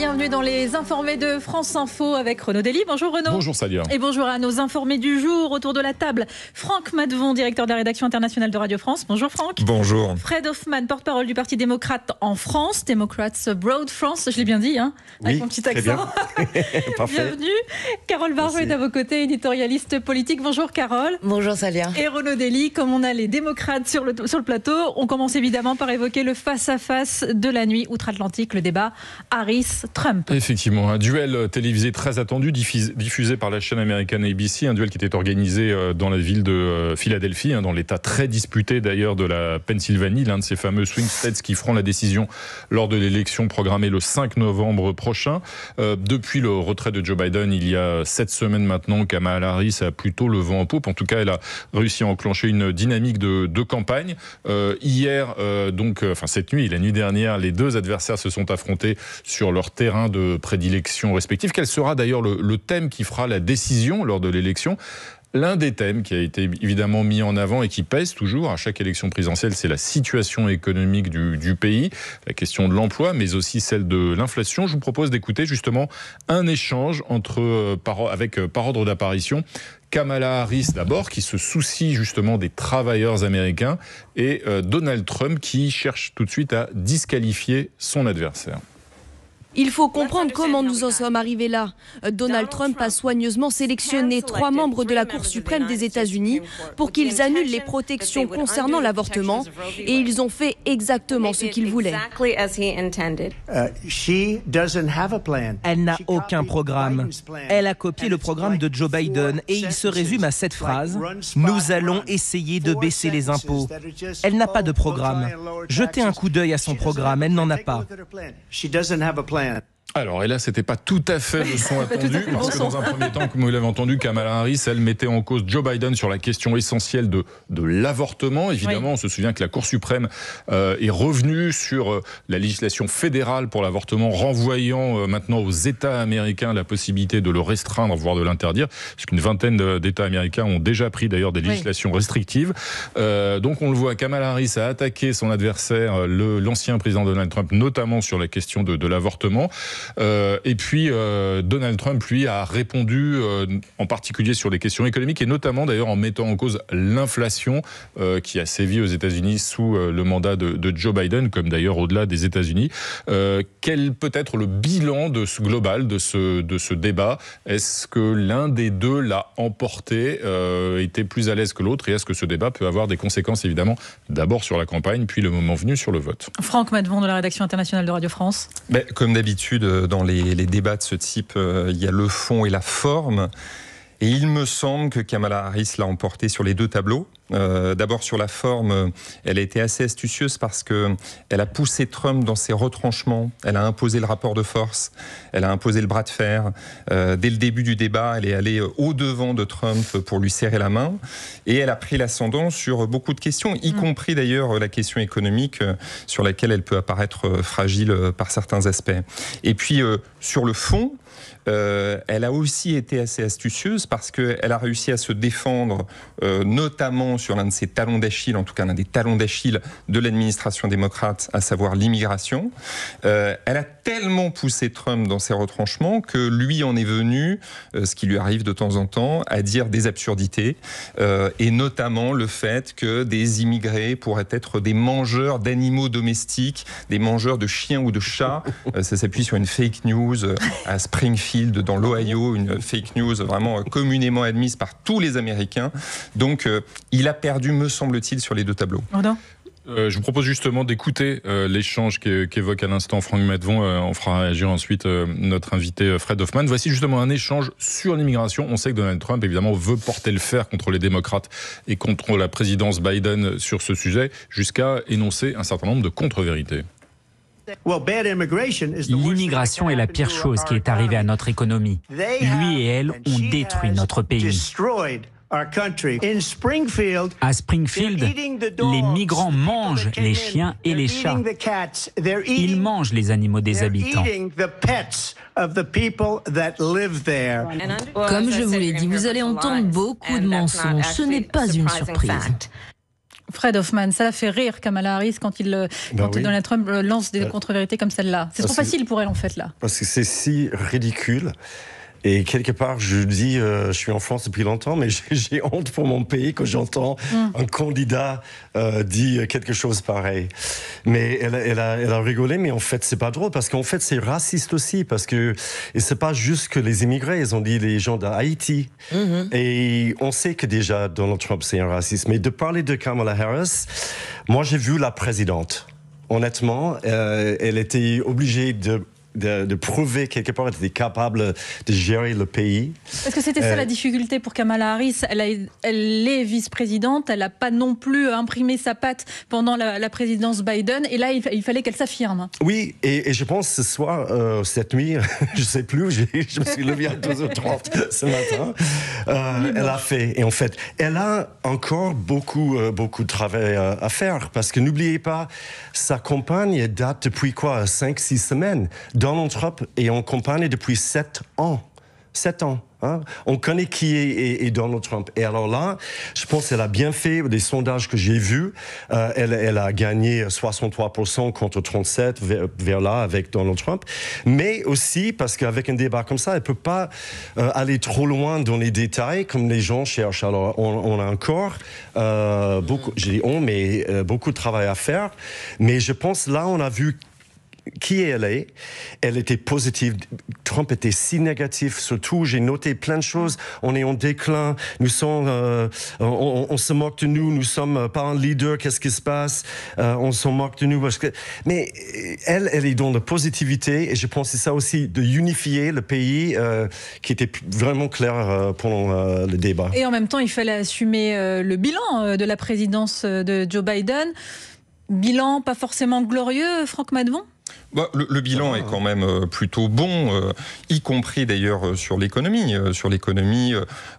bienvenue dans les informés de France Info avec Renaud Dely. Bonjour Renaud. Bonjour Salia. Et bonjour à nos informés du jour autour de la table. Franck Madvon, directeur de la rédaction internationale de Radio France. Bonjour Franck. Bonjour. Fred Hoffman, porte-parole du Parti démocrate en France, Democrats Abroad France, je l'ai bien dit, hein, avec mon petit accent. Parfait. Bienvenue. Carole Barjot est à vos côtés, éditorialiste politique. Bonjour Carole. Bonjour Salia. Et Renaud Dely, comme on a les démocrates sur le plateau, on commence évidemment par évoquer le face-à-face de la nuit outre-Atlantique, le débat Harris-Trump. Effectivement, un duel télévisé très attendu, diffusé par la chaîne américaine ABC, un duel qui était organisé dans la ville de Philadelphie, dans l'état très disputé d'ailleurs de la Pennsylvanie, l'un de ces fameux swing states qui feront la décision lors de l'élection programmée le 5 novembre prochain. Depuis le retrait de Joe Biden, il y a 7 semaines maintenant, Kamala Harris a plutôt le vent en poupe. En tout cas, elle a réussi à enclencher une dynamique de campagne. Hier, cette nuit et la nuit dernière, les deux adversaires se sont affrontés sur leur terrain de prédilection respectif. Quel sera d'ailleurs le thème qui fera la décision lors de l'élection ? L'un des thèmes qui a été évidemment mis en avant et qui pèse toujours à chaque élection présidentielle, c'est la situation économique du pays, la question de l'emploi, mais aussi celle de l'inflation. Je vous propose d'écouter justement un échange avec par ordre d'apparition, Kamala Harris d'abord, qui se soucie justement des travailleurs américains, et Donald Trump qui cherche tout de suite à disqualifier son adversaire. Il faut comprendre comment nous en sommes arrivés là. Donald Trump a soigneusement sélectionné 3 membres de la Cour suprême des États-Unis pour qu'ils annulent les protections concernant l'avortement, et ils ont fait exactement ce qu'ils voulaient. Elle n'a aucun programme. Elle a copié le programme de Joe Biden et il se résume à cette phrase : nous allons essayer de baisser les impôts. Elle n'a pas de programme. Jetez un coup d'œil à son programme, elle n'en a pas. Alors, et là, c'était pas tout à fait le son attendu, parce que dans un premier temps, comme vous l'avez entendu, Kamala Harris, elle mettait en cause Joe Biden sur la question essentielle de l'avortement. Évidemment, oui. On se souvient que la Cour suprême est revenue sur la législation fédérale pour l'avortement, renvoyant maintenant aux États américains la possibilité de le restreindre, voire de l'interdire, puisqu'une vingtaine d'États américains ont déjà pris d'ailleurs des législations restrictives. Donc, on le voit, Kamala Harris a attaqué son adversaire, l'ancien président Donald Trump, notamment sur la question de l'avortement. Et puis Donald Trump, lui, a répondu en particulier sur les questions économiques et notamment d'ailleurs en mettant en cause l'inflation qui a sévi aux États-Unis sous le mandat de Joe Biden, comme d'ailleurs au-delà des États-Unis. Quel peut être le bilan global de ce débat ? Est-ce que l'un des deux l'a emporté, était plus à l'aise que l'autre, et est-ce que ce débat peut avoir des conséquences évidemment d'abord sur la campagne, puis le moment venu sur le vote ? Franck Madvon de la rédaction internationale de Radio France. Comme d'habitude, dans les débats de ce type, il y a le fond et la forme. Et il me semble que Kamala Harris l'a emporté sur les deux tableaux. D'abord sur la forme, elle a été assez astucieuse parce qu'elle a poussé Trump dans ses retranchements, elle a imposé le rapport de force, elle a imposé le bras de fer. Dès le début du débat, elle est allée au-devant de Trump pour lui serrer la main et elle a pris l'ascendant sur beaucoup de questions, y compris d'ailleurs la question économique sur laquelle elle peut apparaître fragile par certains aspects. Et puis sur le fond, elle a aussi été assez astucieuse parce qu'elle a réussi à se défendre, notamment sur l'un de ses talons d'Achille, en tout cas l'un des talons d'Achille de l'administration démocrate, à savoir l'immigration. Elle a tellement poussé Trump dans ses retranchements que lui en est venu, ce qui lui arrive de temps en temps, à dire des absurdités, et notamment le fait que des immigrés pourraient être des mangeurs d'animaux domestiques, des mangeurs de chiens ou de chats. Ça s'appuie sur une fake news à Springfield, dans l'Ohio, une fake news vraiment communément admise par tous les Américains. Donc, il a perdu, me semble-t-il, sur les deux tableaux. Je vous propose justement d'écouter l'échange qu'évoque à l'instant Franck Madvon. On fera réagir ensuite notre invité Fred Hoffman. Voici justement un échange sur l'immigration. On sait que Donald Trump, évidemment, veut porter le fer contre les démocrates et contre la présidence Biden sur ce sujet, jusqu'à énoncer un certain nombre de contre-vérités. L'immigration est la pire chose qui est arrivée à notre économie. Lui et elle ont détruit notre pays. À Springfield, les migrants mangent les chiens et les chats. Ils mangent les animaux des habitants. Comme je vous l'ai dit, vous allez entendre beaucoup de mensonges. Ce n'est pas une surprise. Fred Hoffman, ça fait rire Kamala Harris quand Donald Trump lance des contre-vérités comme celle-là. C'est trop facile pour elle en fait là. Parce que c'est si ridicule. Et quelque part, je dis, je suis en France depuis longtemps, mais j'ai honte pour mon pays quand j'entends un candidat dire quelque chose pareil. Mais elle a rigolé, mais en fait, c'est pas drôle, parce qu'en fait, c'est raciste aussi, parce que et c'est pas juste que les immigrés, ils ont dit les gens d'Haïti. Et on sait que déjà Donald Trump, c'est un raciste. Mais de parler de Kamala Harris, moi, j'ai vu la présidente. Honnêtement, elle était obligée de prouver quelque part qu'elle était capable de gérer le pays. Est-ce que c'était ça la difficulté pour Kamala Harris? Elle est vice-présidente, elle n'a pas non plus imprimé sa patte pendant la présidence Biden, et là il fallait qu'elle s'affirme. Oui, et je pense ce soir, cette nuit, je ne sais plus, je me suis levé à 2h30 ce matin, elle a fait, et en fait, elle a encore beaucoup de travail à faire, parce que n'oubliez pas, sa campagne date depuis 5-6 semaines. Donald Trump est en campagne depuis 7 ans. 7 ans. Hein? On connaît qui est Donald Trump. Et alors là, je pense qu'elle a bien fait. Les sondages que j'ai vus, elle a gagné 63% contre 37% vers là avec Donald Trump. Mais aussi parce qu'avec un débat comme ça, elle ne peut pas aller trop loin dans les détails comme les gens cherchent. Alors on a encore beaucoup de travail à faire. Mais je pense là, on a vu qui elle est. Elle était positive. Trump était si négatif. Surtout, j'ai noté plein de choses. On est en déclin. Nous sommes, on se moque de nous. Nous sommes pas un leader. Qu'est-ce qui se passe? On se moque de nous. Mais elle est dans la positivité. Et je pense que c'est ça aussi, de unifier le pays qui était vraiment clair pendant le débat. Et en même temps, il fallait assumer le bilan de la présidence de Joe Biden. Bilan pas forcément glorieux, Franck Maddevon? Le bilan est quand même plutôt bon, y compris d'ailleurs sur l'économie. Sur l'économie,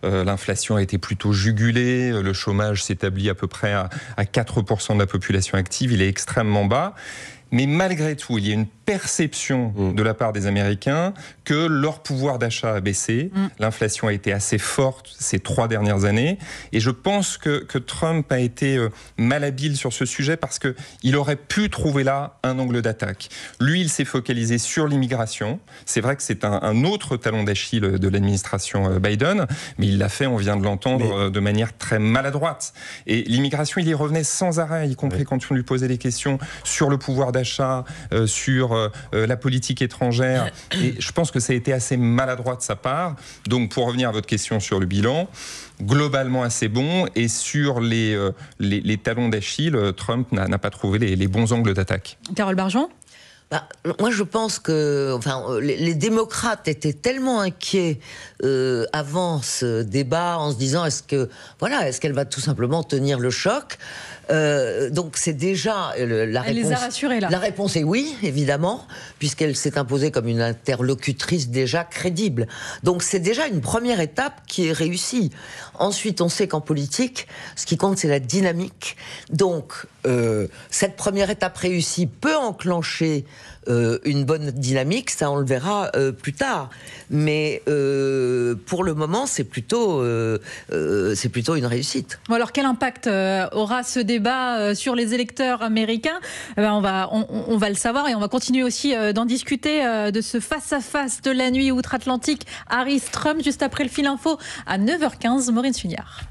l'inflation a été plutôt jugulée, le chômage s'établit à peu près à 4% de la population active, il est extrêmement bas. Mais malgré tout, il y a une perception de la part des Américains que leur pouvoir d'achat a baissé. L'inflation a été assez forte ces 3 dernières années. Et je pense que Trump a été malhabile sur ce sujet parce qu'il aurait pu trouver là un angle d'attaque. Lui, il s'est focalisé sur l'immigration. C'est vrai que c'est un autre talon d'Achille de l'administration Biden, mais il l'a fait, on vient de l'entendre, de manière très maladroite. Et l'immigration, il y revenait sans arrêt, y compris quand on lui posait des questions sur le pouvoir d'achat, sur la politique étrangère. Et je pense que ça a été assez maladroit de sa part. Donc, pour revenir à votre question sur le bilan, globalement assez bon. Et sur les talons d'Achille, Trump n'a pas trouvé les bons angles d'attaque. Carole Barjon? Moi, je pense que les démocrates étaient tellement inquiets avant ce débat en se disant est-ce qu'elle va tout simplement tenir le choc. Donc c'est déjà la réponse. Elle les a rassurés là. La réponse est oui, évidemment, puisqu'elle s'est imposée comme une interlocutrice déjà crédible. Donc c'est déjà une première étape qui est réussie. Ensuite, on sait qu'en politique, ce qui compte, c'est la dynamique. Donc cette première étape réussie peut enclencher une bonne dynamique, ça on le verra plus tard. Mais pour le moment, c'est plutôt une réussite. Bon, alors quel impact aura ce débat sur les électeurs américains? On va le savoir, et on va continuer aussi d'en discuter de ce face-à-face de la nuit outre-Atlantique Harris-Trump, juste après le fil info à 9h15. Maureen Sugnard.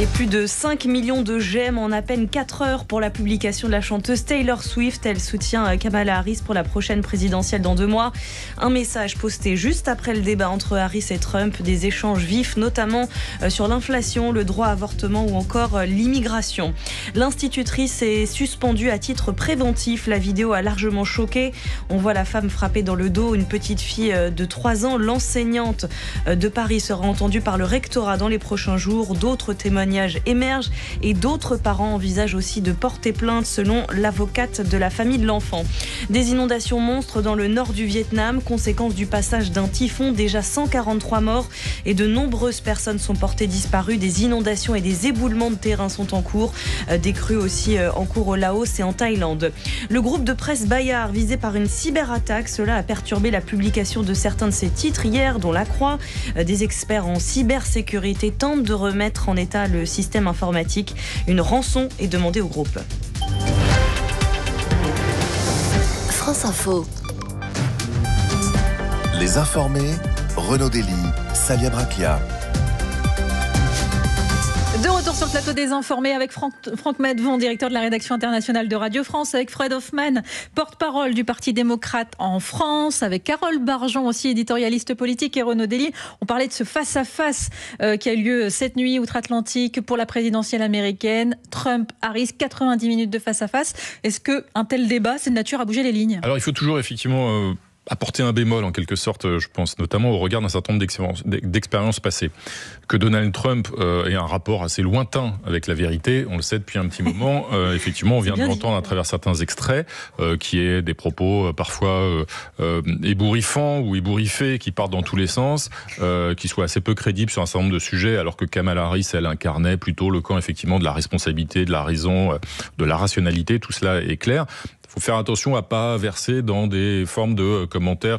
Et plus de 5 millions de j'aime en à peine 4 heures pour la publication de la chanteuse Taylor Swift. Elle soutient Kamala Harris pour la prochaine présidentielle dans 2 mois. Un message posté juste après le débat entre Harris et Trump. Des échanges vifs, notamment sur l'inflation, le droit à avortement ou encore l'immigration. L'institutrice est suspendue à titre préventif. La vidéo a largement choqué. On voit la femme frapper dans le dos une petite fille de 3 ans. L'enseignante de Paris sera entendue par le rectorat dans les prochains jours. D'autres témoignages émergent et d'autres parents envisagent aussi de porter plainte selon l'avocate de la famille de l'enfant. Des inondations monstres dans le nord du Vietnam, conséquence du passage d'un typhon, déjà 143 morts et de nombreuses personnes sont portées disparues. Des inondations et des éboulements de terrain sont en cours, des crues aussi en cours au Laos et en Thaïlande. Le groupe de presse Bayard visé par une cyberattaque, cela a perturbé la publication de certains de ses titres hier, dont La Croix. Des experts en cybersécurité tentent de remettre en état le système informatique. Une rançon est demandée au groupe. France Info. Les informés, Renaud Dely, Salia Bracchia. De retour sur le plateau des Informés avec Franck Maddevon, directeur de la rédaction internationale de Radio France, avec Fred Hoffmann, porte-parole du Parti démocrate en France, avec Carole Barjon, aussi éditorialiste politique, et Renaud Dely. On parlait de ce face-à-face qui a eu lieu cette nuit outre-Atlantique pour la présidentielle américaine. Trump-Harris, 90 minutes de face-à-face. Est-ce qu'un tel débat, c'est de nature à bouger les lignes ? Alors il faut toujours effectivement apporter un bémol en quelque sorte, je pense notamment au regard d'un certain nombre d'expériences passées. Que Donald Trump ait un rapport assez lointain avec la vérité, on le sait depuis un petit moment. Effectivement, on vient de l'entendre à travers certains extraits, qui est des propos parfois ébouriffants ou ébouriffés, qui partent dans tous les sens, qui soient assez peu crédibles sur un certain nombre de sujets, alors que Kamala Harris, elle incarnait plutôt le camp effectivement de la responsabilité, de la raison, de la rationalité. Tout cela est clair. Il faut faire attention à pas verser dans des formes de commentaires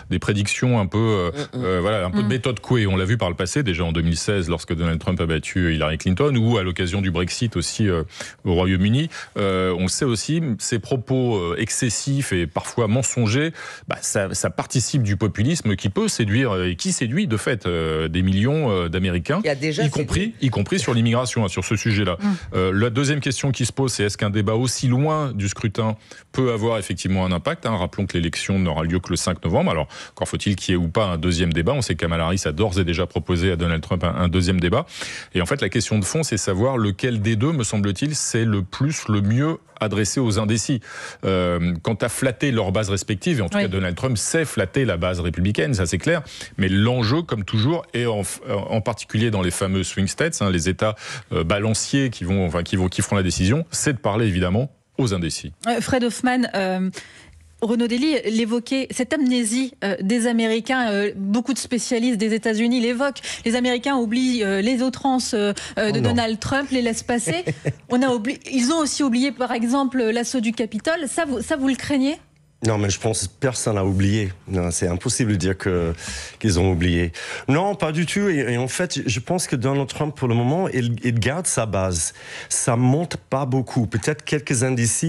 des prédictions un peu, un peu de méthode Coué. On l'a vu par le passé, déjà en 2016, lorsque Donald Trump a battu Hillary Clinton, ou à l'occasion du Brexit aussi au Royaume-Uni. On le sait aussi, ces propos excessifs et parfois mensongers, ça participe du populisme qui peut séduire et qui séduit de fait des millions d'Américains, y compris sur l'immigration, sur ce sujet-là. La deuxième question qui se pose, c'est est-ce qu'un débat aussi loin du scrutin peut avoir effectivement un impact. Rappelons que l'élection n'aura lieu que le 5 novembre. Alors, encore faut-il qu'il y ait ou pas un deuxième débat. On sait que Kamala Harris a d'ores et déjà proposé à Donald Trump un deuxième débat. Et en fait, la question de fond, c'est savoir lequel des deux, me semble-t-il, c'est le mieux adressé aux indécis. Quant à flatter leurs bases respectives, et en tout cas Donald Trump sait flatter la base républicaine, ça c'est clair, mais l'enjeu, comme toujours, et en particulier dans les fameux swing states, les États balanciers qui feront la décision, c'est de parler évidemment aux indécis. Fred Hoffmann, Renaud Dely l'évoquait, cette amnésie des Américains, beaucoup de spécialistes des États-Unis l'évoquent. Les Américains oublient les outrances de Donald Trump, les laissent passer. Ils ont aussi oublié, par exemple, l'assaut du Capitole. Ça, vous le craignez ? Non, mais je pense que personne n'a oublié. Non, c'est impossible de dire qu'ils ont oublié. Non, pas du tout. Et en fait, je pense que Donald Trump, pour le moment, il garde sa base. Ça monte pas beaucoup. Peut-être quelques indices,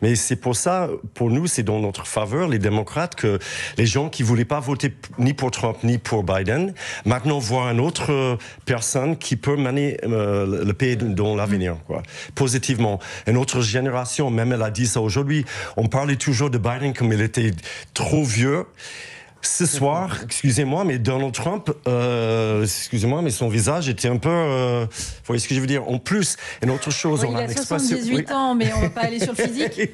mais c'est pour ça, pour nous, c'est dans notre faveur, les démocrates, que les gens qui voulaient pas voter ni pour Trump ni pour Biden, maintenant voient une autre personne qui peut mener le pays dans l'avenir, quoi, positivement. Une autre génération, même elle a dit ça aujourd'hui, on parlait toujours de Biden comme il était trop vieux. Ce soir, excusez-moi, mais Donald Trump, excusez-moi, mais son visage était un peu, vous voyez ce que je veux dire. En plus, une autre chose, on a il a 78 ans, mais on va pas aller sur le physique.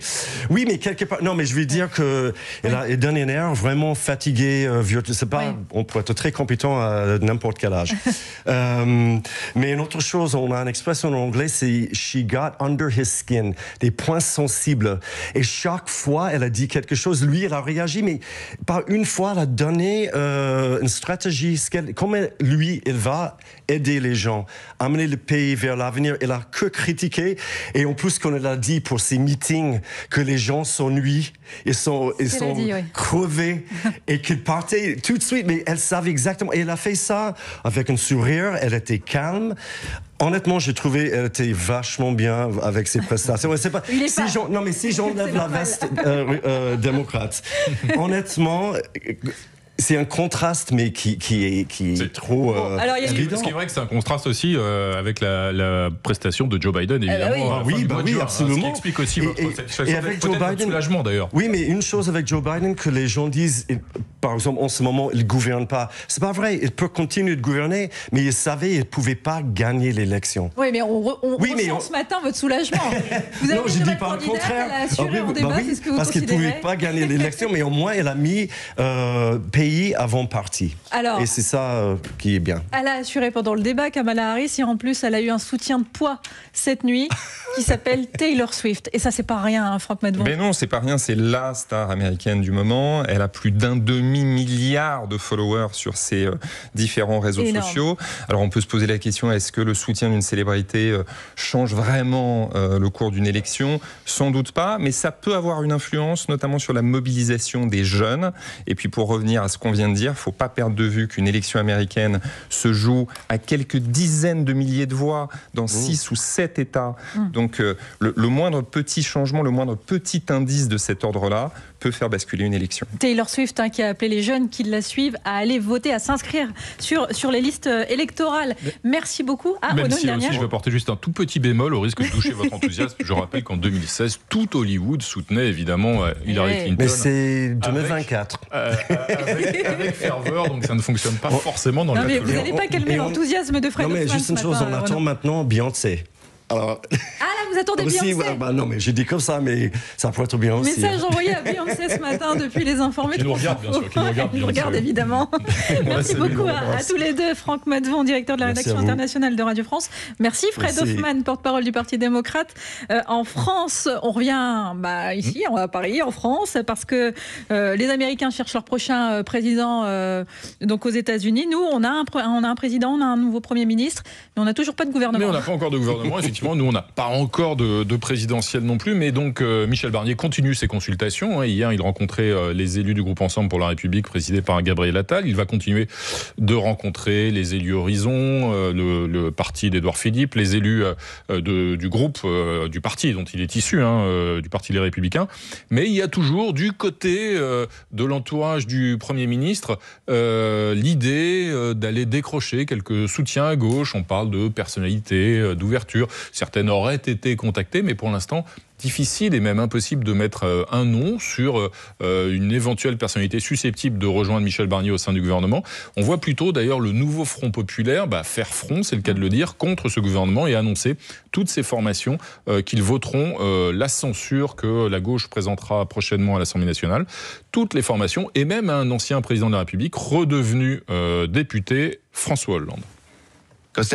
Oui, mais quelque part, non, mais je veux dire que il donne un air vraiment fatigué, vieux. C'est pas, on pourrait être très compétent à n'importe quel âge. Mais une autre chose, on a une expression en anglais, c'est she got under his skin, des points sensibles. Et chaque fois, elle a dit quelque chose. Lui, il a réagi, mais pas une fois. A donné une stratégie, comment lui, il va aider les gens, amener le pays vers l'avenir. Il a que critiqué, et en plus, qu'on l'a dit pour ces meetings, que les gens s'ennuient, ils sont crevés, et qu'ils partaient tout de suite, mais elle savait exactement, et elle a fait ça avec un sourire, elle était calme. Honnêtement, j'ai trouvé qu'elle était vachement bien avec ses prestations. Si j'enlève la veste démocrate, honnêtement, c'est un contraste, mais qui est trop évident. Ce qui est vrai que c'est un contraste aussi avec la prestation de Joe Biden, évidemment. Oui, absolument. Ce qui explique aussi votre satisfaction, avec Joe Biden, soulagement d'ailleurs. Oui, mais une chose avec Joe Biden, que les gens disent, par exemple, en ce moment, il ne gouverne pas. C'est pas vrai, il peut continuer de gouverner, mais il savait qu'il ne pouvait pas gagner l'élection. Oui, mais on ressent ce matin votre soulagement. Vous avez je ne dis pas le contraire. Parce qu'il ne pouvait pas gagner l'élection, mais au moins, il a mis pays avant parti. Et c'est ça qui est bien. Elle a assuré pendant le débat, Kamala Harris, et en plus, elle a eu un soutien de poids cette nuit qui s'appelle Taylor Swift. Et ça, c'est pas rien, Franck Maddevon. Mais non, c'est pas rien. C'est la star américaine du moment. Elle a plus d'1,5 demi-milliard de followers sur ces différents réseaux sociaux. Alors on peut se poser la question, est-ce que le soutien d'une célébrité change vraiment le cours d'une élection? Sans doute pas, mais ça peut avoir une influence, notamment sur la mobilisation des jeunes. Et puis pour revenir à ce qu'on vient de dire, il ne faut pas perdre de vue qu'une élection américaine se joue à quelques dizaines de milliers de voix dans 6 ou 7 États. Donc le moindre petit changement, le moindre petit indice de cet ordre-là peut faire basculer une élection. Taylor Swift qui a appelé les jeunes qui la suivent à aller voter, à s'inscrire sur les listes électorales. Merci beaucoup. Même si aussi, je vais apporter juste un tout petit bémol au risque de toucher votre enthousiasme. Je rappelle qu'en 2016, tout Hollywood soutenait évidemment Hillary Clinton. Mais c'est 2024. Avec ferveur, donc ça ne fonctionne pas forcément dans le. Vous n'allez pas calmer l'enthousiasme de Fred Hoffman. Non, mais juste une chose, on attend maintenant Beyoncé. Alors... Ah là, vous attendez aussi, Beyoncé. Non, mais j'ai dit comme ça, mais ça pourrait être bien aussi. Message envoyé à Beyoncé ce matin depuis les informés. Qui nous regarde, bien sûr. Qui nous regarde, évidemment. Merci beaucoup à tous les deux. Franck Matvon, directeur de la rédaction internationale de Radio France. Merci Fred Hoffman, porte-parole du Parti démocrate. En France, on revient ici, à Paris, en France, parce que les Américains cherchent leur prochain président donc aux États-Unis. Nous, on a un président, on a un nouveau Premier ministre, mais on n'a toujours pas de gouvernement. Mais on n'a pas encore de gouvernement, effectivement. Nous, on n'a pas encore de présidentielle non plus, mais donc Michel Barnier continue ses consultations. Hier, il rencontrait les élus du groupe Ensemble pour la République, présidé par Gabriel Attal. Il va continuer de rencontrer les élus Horizon, le parti d'Édouard Philippe, les élus du groupe du parti dont il est issu, du Parti Les Républicains. Mais il y a toujours, du côté de l'entourage du Premier ministre, l'idée d'aller décrocher quelques soutiens à gauche. On parle de personnalité, d'ouverture. Certaines auraient été contactées, mais pour l'instant, difficile et même impossible de mettre un nom sur une éventuelle personnalité susceptible de rejoindre Michel Barnier au sein du gouvernement. On voit plutôt d'ailleurs le nouveau Front populaire faire front, c'est le cas de le dire, contre ce gouvernement et annoncer toutes ces formations qu'ils voteront la censure que la gauche présentera prochainement à l'Assemblée nationale. Toutes les formations et même un ancien président de la République redevenu député, François Hollande.